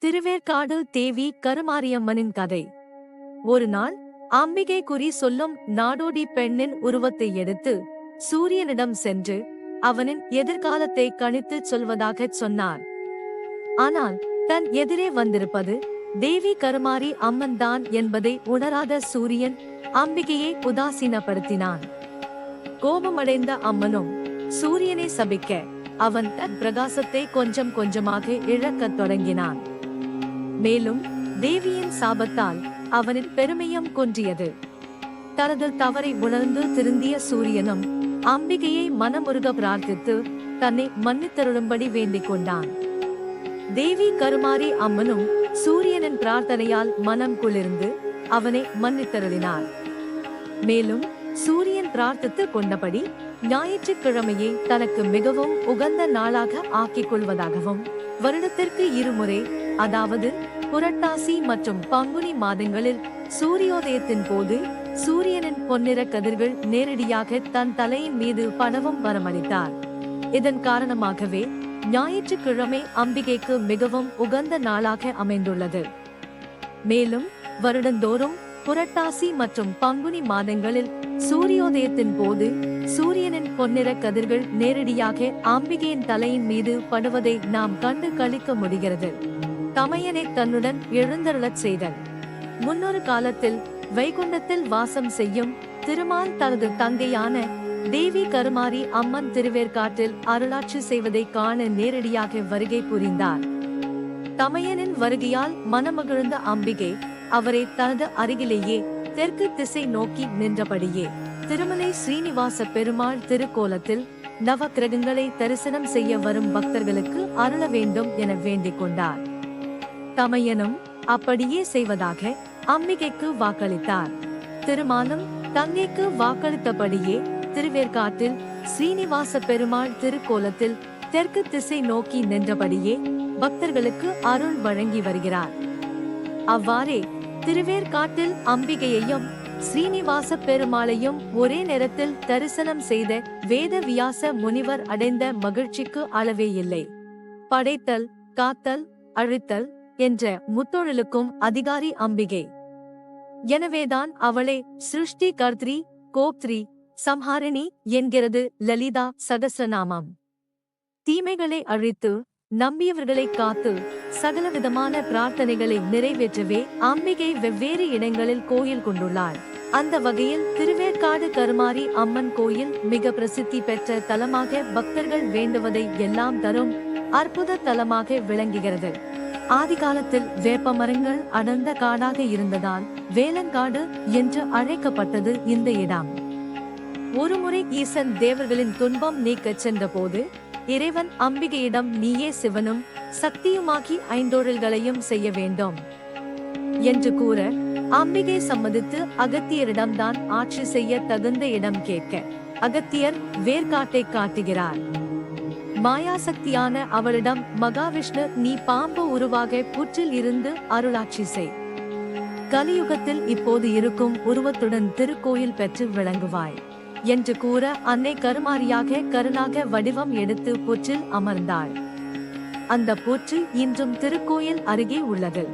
திருவேற்காடு தேவி கருமாரியம்மனின் கதை. ஒரு நாள் அம்பிகை குறி சொல்லும் நாடோடி பெண்ணின் உருவத்தை எடுத்து சூரியனிடம் சென்று அவனின் எதிர்காலத்தை கணித்து சொல்வதாகச் சொன்னார். ஆனால் தன் எதிரே வந்திருப்பது தேவி கருமாரி அம்மன் தான் என்பதை உணராத சூரியன் அம்பிகையை உதாசீனப்படுத்தினான். கோபமடைந்த அம்மனும் சூரியனை சபிக்க அவன் தன் பிரகாசத்தை கொஞ்சம் கொஞ்சமாக இழக்கத் தொடங்கினான். மேலும் தேவியின் சாபத்தால் அவனின் பெருமையும் குன்றியது. தனது தவறை உணர்ந்து திருந்திய சூரியனும் அம்பிகையை மனமுருக பிரார்த்தித்து தன்னை மன்னித்தருளும்படி வேண்டிக் கொண்டான். தேவி கருமாரி அம்மனும் சூரியனின் பிரார்த்தனையால் மனம் குளிர்ந்து அவனை மன்னித்தருளினார். மேலும் சூரியன் பிரார்த்தித்து கொண்டபடி ஞாயிற்றுக்கிழமையை தனக்கு மிகவும் உகந்த நாளாக ஆக்கிக் கொள்வதாகவும் வருடத்திற்கு இருமுறை, அதாவது புரட்டாசி மற்றும் பங்குனி மாதங்களில் சூரியோதயத்தின் போது சூரியனின் பொன்னிற கதிர்கள் நேரடியாக தன் தலையின் மீது படவும் வரமளித்தார். இதன் காரணமாகவே ஞாயிற்றுக்கிழமை அம்பிகைக்கு மிகவும் உகந்த நாளாக அமைந்துள்ளது. மேலும் வருடந்தோறும் புரட்டாசி மற்றும் பங்குனி மாதங்களில் சூரியோதயத்தின் போது சூரியனின் பொன்னிற கதிர்கள் நேரடியாக அம்பிகையின் தலையின் மீது படுவதை நாம் கண்டு களிக்க முடிகிறது. தமையனை தன்னுடன் எழுந்தருளச் செய்தல். முன்னொரு காலத்தில் வைகுண்டத்தில் வாசம் செய்யும் திருமால் தனது தங்கையான தேவி கருமாரி அம்மன் திருவேற்காட்டில் அருளாட்சி செய்வதை காண நேரடியாக வருகை புரிந்தார். தமையனின் வருகையால் மனமகிழ்ந்த அம்பிகை அவரை தனது அருகிலேயே தெற்கு திசை நோக்கி நின்றபடியே திருமலை ஸ்ரீனிவாச பெருமாள் திருக்கோலத்தில் நவ கிரகங்களை தரிசனம் செய்ய வரும் பக்தர்களுக்கு அருள வேண்டும் என வேண்டிக் கொண்டார். தமையனும் அப்படியே செய்வதாக அம்பிகைக்கு வாக்களித்தார். திருமாலும் தங்கைக்கு வாக்களித்தபடியே திருவேற்காட்டில் ஸ்ரீனிவாச பெருமாள் திருக்கோலத்தில் தெற்கு திசை நோக்கி நின்றபடியே பக்தர்களுக்கு அருள் வழங்கி வருகிறார். அவ்வாறே திருவேற்காட்டில் அம்பிகையையும் ஸ்ரீனிவாச பெருமாளையும் ஒரே நேரத்தில் தரிசனம் செய்த வேத வியாச முனிவர் அடைந்த மகிழ்ச்சிக்கு அளவே இல்லை. படைத்தல், காத்தல், அழித்தல் என்ற முத்தொழிலுக்கும் அதிகாரி அம்பிகை. எனவேதான் அவளை சிருஷ்டி கர்த்ரி, கோப்த்ரி, சம்ஹாரிணி என்கிறது லலிதா சகஸ்ரநாமம். தீமைகளை அழித்து நம்பியவர்களை காத்து சகலவிதமான பிரார்த்தனைகளை நிறைவேற்றவே அம்பிகை வெவ்வேறு இடங்களில் கோயில் கொண்டுள்ளாள். அந்த வகையில் திருவேற்காடு கருமாரி அம்மன் கோயில் மிக பிரசித்தி பெற்ற தலமாக பக்தர்கள் வேண்டுவதை எல்லாம் தரும் அற்புத தலமாக விளங்குகிறது. ஆதிகாலத்தில் வேப்ப மரங்கள் அடர்ந்த காடாக இருந்ததால் வேலங்காடு என்று அழைக்கப்பட்டது இந்த இடம். ஒருமுறை ஈசன் தேவர்களின் துன்பம் நீக்கச் சென்ற போது இறைவன் அம்பிகையிடம் நீயே சிவனும் சக்தியுமாகி ஐந்தொழில்களையும் செய்ய வேண்டும் என்று கூற அம்பிகை சம்மதித்து அகத்தியரிடம்தான் ஆட்சி செய்ய தகுந்த இடம் கேட்க அகத்தியர் வேர்காட்டை காட்டுகிறார். மாயாசக்தியான அவளிடம் மகாவிஷ்ணு நீ பாம்பு உருவாக புற்றில் இருந்து அருளாட்சி செய். கலியுகத்தில் இப்போது இருக்கும் உருவத்துடன் திருக்கோயில் பெற்று விளங்குவாய் என்று கூற அன்னை கருமாரியாக கருணாக வடிவம் எடுத்து புற்றில் அமர்ந்தாள். அந்த புற்று இன்றும் திருக்கோயில் அருகே உள்ளது.